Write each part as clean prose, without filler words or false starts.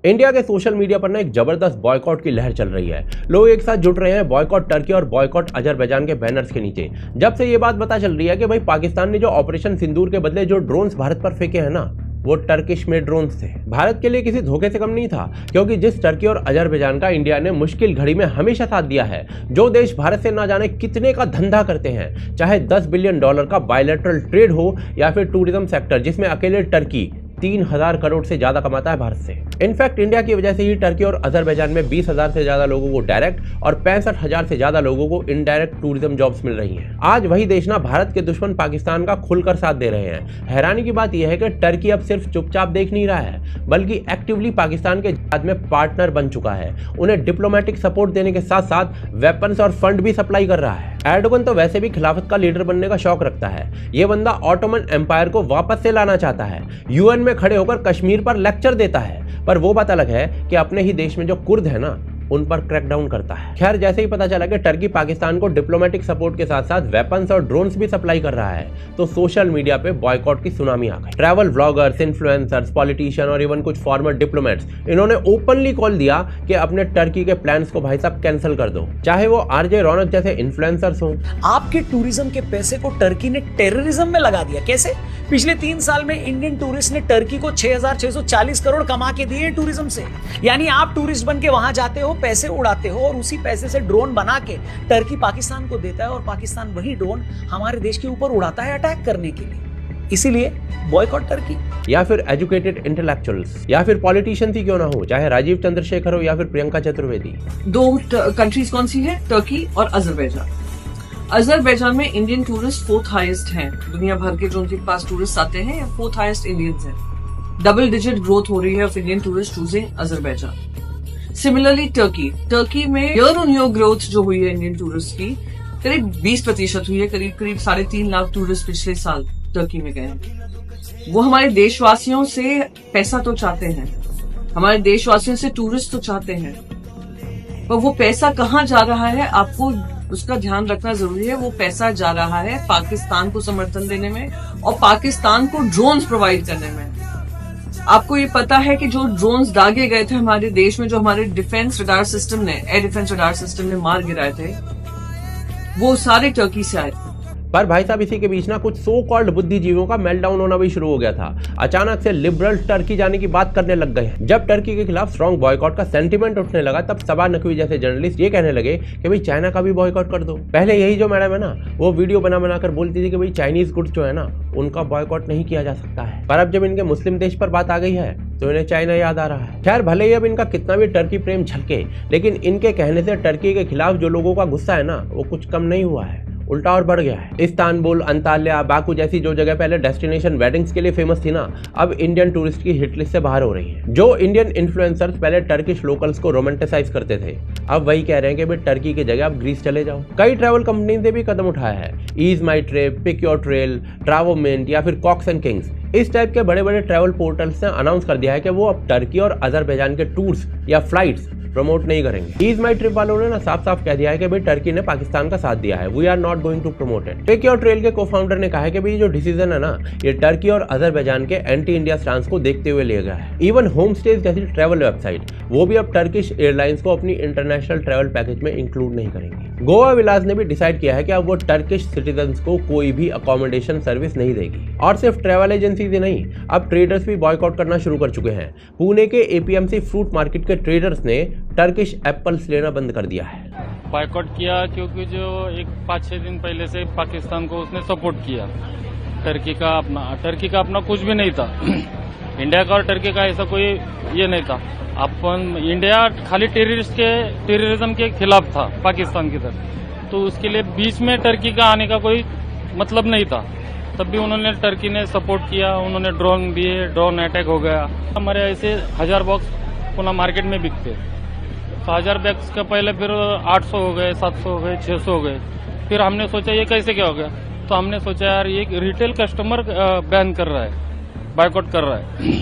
India के social media पर ना एक जबरदस्त बॉयकॉट की लहर चल रही है। लोग एक साथ जुट रहे हैं बॉयकॉट टर्की और बॉयकॉट अजरबैजान के बैनर्स के नीचे। जब से ये बात पता चल रही है कि भाई पाकिस्तान ने जो ऑपरेशन सिंदूर के बदले जो ड्रोन्स भारत पर फेंके हैं ना, वो टर्किश मेड ड्रोन्स थे। भारत के लिए किसी धोखे से कम नहीं था, क्योंकि जिस टर्की और अजरबैजान का इंडिया ने मुश्किल घड़ी में हमेशा साथ दिया है, जो देश भारत से ना जाने कितने का धंधा करते हैं, चाहे $10 बिलियन का बायलैटरल ट्रेड हो या फिर टूरिज्म सेक्टर जिसमें अकेले टर्की 3000 करोड़ से ज्यादा कमाता है भारत से। इनफैक्ट इंडिया की वजह से ही टर्की और अजरबैजान में 20,000 से ज्यादा लोगों को डायरेक्ट और 65,000 से ज्यादा लोगों को इनडायरेक्ट टूरिज्म जॉब्स मिल रही हैं। आज वही देश ना भारत के दुश्मन पाकिस्तान का खुलकर साथ दे रहे हैं। हैरानी की बात यह है कि टर्की अब सिर्फ चुपचाप देख नहीं रहा है, बल्कि एक्टिवली पाकिस्तान के जिहाद में पार्टनर बन चुका है। उन्हें डिप्लोमेटिक सपोर्ट देने के साथ साथ वेपन्स और फंड भी सप्लाई कर रहा है। एर्डोगन तो वैसे भी खिलाफत का लीडर बनने का शौक रखता है। ये बंदा ऑटोमन एम्पायर को वापस से लाना चाहता है। यूएन में खड़े होकर कश्मीर पर लेक्चर देता है, पर वो बात अलग है कि अपने ही देश में जो कुर्द है ना, उन पर क्रैकडाउन करता है। खैर, जैसे ही पता चला कि टर्की पाकिस्तान को डिप्लोमेटिक सपोर्ट के साथ साथ वेपन्स और ड्रोन्स भी सप्लाई कर रहा है, तो सोशल मीडिया पे बॉयकॉट की सुनामी आ गई। ट्रैवल व्लॉगर्स, इन्फ्लुएंसर्स, पॉलिटिशियन और इवन कुछ फॉर्मर डिप्लोमेट्स, इन्होंने ओपनली कॉल दिया कि अपने टर्की के प्लान्स को भाई साहब कैंसिल कर दो, चाहे वो आरजे रौनक जैसे इन्फ्लुएंसर्स हों। आपके टूरिज्म के पैसे को टर्की ने टेररिज्म में लगा दिया। कैसे? पिछले 3 साल में इंडियन टूरिस्ट ने टर्की को 6,640 करोड़ कमा के दिए टूरिज्म से। यानी आप टूरिस्ट बन के वहां जाते हो, पैसे उड़ाते हो, और उसी पैसे से ड्रोन बना के टर्की पाकिस्तान को देता है, और पाकिस्तान वही ड्रोन हमारे देश के ऊपर उड़ाता है अटैक करने के लिए। इसीलिए बॉयकॉट टर्की। या फिर एजुकेटेड इंटेलेक्चुअल्स या फिर पॉलिटिशियंस ही क्यों ना हो, चाहे राजीव चंद्रशेखर हो या फिर प्रियंका चतुर्वेदी। 2 कंट्रीज कौन सी है? टर्की और अजरबैजान। अजरबैजान में इंडियन टूरिस्ट 4th हाईएस्ट हैं। दुनिया भर के जो उनके पास टूरिस्ट आते हैं, या 4th हाईएस्ट इंडियंस हैं। डबल डिजिट ग्रोथ हो रही है of Indian tourist choosing Azerbaijan. Similarly Turkey में ईयर ऑन ईयर ग्रोथ जो हुई है इंडियन टूरिस्ट की, करीब 20% हुई है। करीब 3.5 लाख टूरिस्ट पिछले साल टर्की में गए। वो हमारे देशवासियों से पैसा तो चाहते हैं, हमारे देशवासियों से टूरिस्ट तो चाहते हैं, पर वो पैसा कहाँ जा रहा है आपको उसका ध्यान रखना जरूरी है। वो पैसा जा रहा है पाकिस्तान को समर्थन देने में और पाकिस्तान को ड्रोन्स प्रोवाइड करने में। आपको ये पता है कि जो ड्रोन्स दागे गए थे हमारे देश में, जो हमारे डिफेंस रडार सिस्टम ने, एयर डिफेंस रडार सिस्टम ने मार गिराए थे, वो सारे टर्की से आए थे। पर भाई साहब, इसी के बीच ना कुछ सो कॉल्ड बुद्धिजीवियों का मेल्टडाउन होना भी शुरू हो गया था। अचानक से लिबरल टर्की जाने की बात करने लग गए हैं। जब टर्की के खिलाफ स्ट्रॉन्ग बॉयकॉट का सेंटीमेंट उठने लगा, तब सबा नकवी जैसे जर्नलिस्ट ये कहने लगे कि भाई चाइना का भी बॉयकॉट कर दो। पहले यही जो मैडम है ना, वो वीडियो बना कर बोलती थी कि भाई चाइनीज गुड्स जो है ना, उनका बॉयकॉट नहीं किया जा सकता है। पर अब जब इनके मुस्लिम देश पर बात आ गई है, तो इन्हें चाइना याद आ रहा है। खैर, भले ही अब इनका कितना भी टर्की प्रेम झलके, लेकिन इनके कहने से टर्की के खिलाफ जो लोगों का गुस्सा है ना, वो कुछ कम नहीं हुआ है, उल्टा और बढ़ गया है। इस्तांबुल, अंताल्या, बाकू जैसी जो जगह पहले डेस्टिनेशन वेडिंग्स के लिए फेमस थी ना, अब इंडियन टूरिस्ट की हिट लिस्ट से बाहर हो रही है। जो इंडियन इन्फ्लुएंसर्स पहले टर्किश लोकल्स को रोमांटिसाइज करते थे, अब वही कह रहे हैं कि भाई टर्की की जगह आप ग्रीस चले जाओ। कई ट्रैवल कंपनी ने भी कदम उठाया है। Ease my trip, pick your trail, Travomint या फिर कॉक्स एंड किंग्स, इस टाइप के बड़े बड़े ट्रैवल पोर्टल्स ने अनाउंस कर दिया है कि वो अब टर्की और अजरबैजान के टूर्स या फ्लाइट्स प्रमोट नहीं करेंगे। ईज माई ट्रिप वालों ने ना साफ साफ कह दिया है कि भाई टर्की ने पाकिस्तान का साथ दिया है, we are not going to promote it. Pick your trail के को-फाउंडर ने कहा है कि भाई जो डिसीजन है ना, ये टर्की और अजरबैजान के एंटी इंडिया स्टांस को देखते हुए लिया गया है। इवन होम स्टेज जैसी ट्रैवल वेबसाइट, वो भी अब टर्किश एयरलाइंस को अपनी इंटरनेशनल ट्रैवल पैकेज में इंक्लूड नहीं करेंगे। गोवा विलास ने भी डिसाइड किया है कि अब वो टर्किश सिटीजन्स को कोई भी अकोमोडेशन सर्विस नहीं देगी। और सिर्फ ट्रैवल एजेंसी ही नहीं, अब ट्रेडर्स भी बॉयकॉट करना शुरू कर चुके हैं। पुणे के एपीएमसी फ्रूट मार्केट के ट्रेडर्स ने टर्किश एप्पल्स लेना बंद कर दिया है। बॉयकॉट किया क्योंकि जो एक 5-6 दिन पहले से पाकिस्तान को उसने सपोर्ट किया। टर्की का अपना कुछ भी नहीं था। इंडिया का और टर्की का ऐसा कोई ये नहीं था। अपन इंडिया खाली टेररिज्म के खिलाफ था पाकिस्तान की तरफ, तो उसके लिए बीच में टर्की का आने का कोई मतलब नहीं था। तब भी उन्होंने टर्की ने सपोर्ट किया, उन्होंने ड्रोन दिए, ड्रोन अटैक हो गया। हमारे ऐसे 1000 बॉक्स पुनः मार्केट में बिकते, 1000 बैग्स का पहले फिर 800 हो गए, 700 हो गए, 600 हो गए। फिर हमने सोचा ये कैसे क्या हो गया, तो हमने सोचा यार ये रिटेल कस्टमर बैन कर रहा है, बॉयकॉट कर रहा है,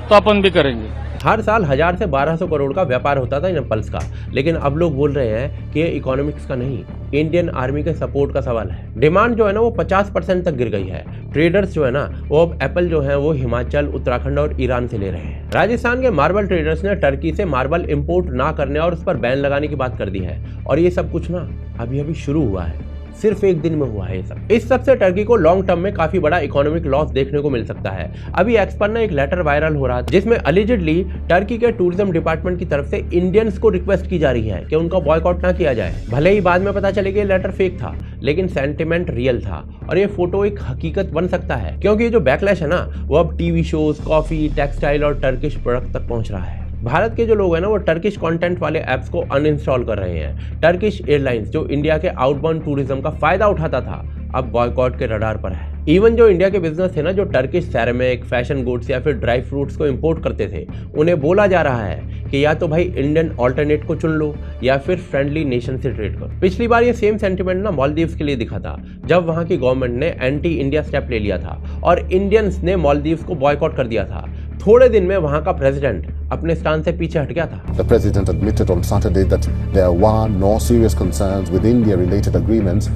तो अपन भी करेंगे। हर साल 1000 से 1200 करोड़ का व्यापार होता था इन एप्पल्स का, लेकिन अब लोग बोल रहे हैं कि ये इकोनॉमिक्स का नहीं, इंडियन आर्मी के सपोर्ट का सवाल है। डिमांड जो है ना वो 50% तक गिर गई है। ट्रेडर्स जो है ना वो अब एप्पल जो है वो हिमाचल, उत्तराखंड और ईरान से ले रहे हैं। राजस्थान के मार्बल ट्रेडर्स ने टर्की से मार्बल इंपोर्ट ना करने और उस पर बैन लगाने की बात कर दी है, और ये सब कुछ ना अभी अभी शुरू हुआ है, सिर्फ एक दिन में हुआ है ये सब। इस सब से टर्की को लॉन्ग टर्म में काफी बड़ा इकोनॉमिक लॉस देखने को मिल सकता है। अभी एक्स पर ना एक लेटर वायरल हो रहा है जिसमें अलिजिडली टर्की के टूरिज्म डिपार्टमेंट की तरफ से इंडियंस को रिक्वेस्ट की जा रही है कि उनका बॉयकॉट ना किया जाए। भले ही बाद में पता चले कि ये लेटर फेक था, लेकिन सेंटिमेंट रियल था और ये फोटो एक हकीकत बन सकता है, क्योंकि ये जो बैकलैश है ना वो अब टीवी शोज, कॉफी, टेक्सटाइल और टर्किश प्रोडक्ट तक पहुंच रहा है। भारत के जो लोग हैं ना वो टर्किश कंटेंट वाले ऐप्स को अनइंस्टॉल कर रहे हैं। टर्किश एयरलाइंस जो इंडिया के आउटबाउंड टूरिज्म का फायदा उठाता था अब बॉयकॉट के रडार पर है। इवन जो इंडिया के बिजनेस थे ना जो टर्किश सेरेमिक, फैशन गुड्स या फिर ड्राई फ्रूट्स को इंपोर्ट करते थे, उन्हें बोला जा रहा है कि या तो भाई इंडियन ऑल्टरनेट को चुन लो या फिर फ्रेंडली नेशन से ट्रेड करो। पिछली बार ये सेम सेंटिमेंट ना मालदीव्स के लिए दिखा था, जब वहां की गवर्नमेंट ने एंटी इंडिया स्टेप ले लिया था और इंडियंस ने मालदीव्स को बॉयकॉट कर दिया था। थोड़े दिन में वहां का प्रेसिडेंट अपने स्थान से पीछे हट गया था। The president admitted on Saturday that there were no serious concerns with India-related agreements.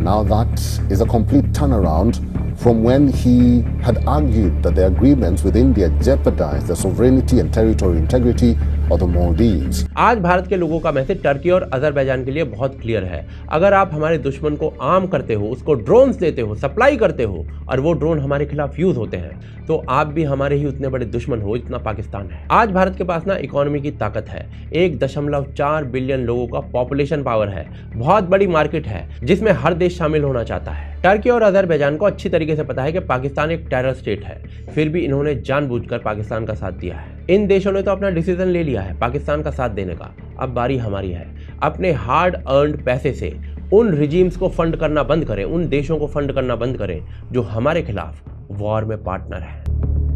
Now that is a complete turnaround from when he had argued that the agreements with India jeopardized the sovereignty and territorial integrity of the Maldives. आज भारत के लोगों का message Turkey और Azerbaijan के लिए बहुत clear है। अगर आप हमारे दुश्मन को आर्म करते हो, उसको ड्रोन्स देते हो, सप्लाई करते हो और वो ड्रोन हमारे खिलाफ यूज होते हैं, तो आप भी हमारे ही उतने बड़े दुश्मन हो जितना पाकिस्तान है। आज भारत के पास ना इकोनॉमी की ताकत है, 1.4 बिलियन लोगों का पॉपुलेशन पावर है, बहुत बड़ी मार्केट है जिसमें हर देश शामिल होना चाहता है। टर्की और अजरबैजान को अच्छी तरीके से पता है कि पाकिस्तान एक टेरर स्टेट है, फिर भी इन्होंने जानबूझकर पाकिस्तान का साथ दिया है। इन देशों ने तो अपना डिसीजन ले लिया है पाकिस्तान का साथ देने का, अब बारी हमारी है। अपने हार्ड अर्न्ड पैसे से उन रिजीम्स को फंड करना बंद करें, उन देशों को फंड करना बंद करें जो हमारे खिलाफ वॉर में पार्टनर हैं।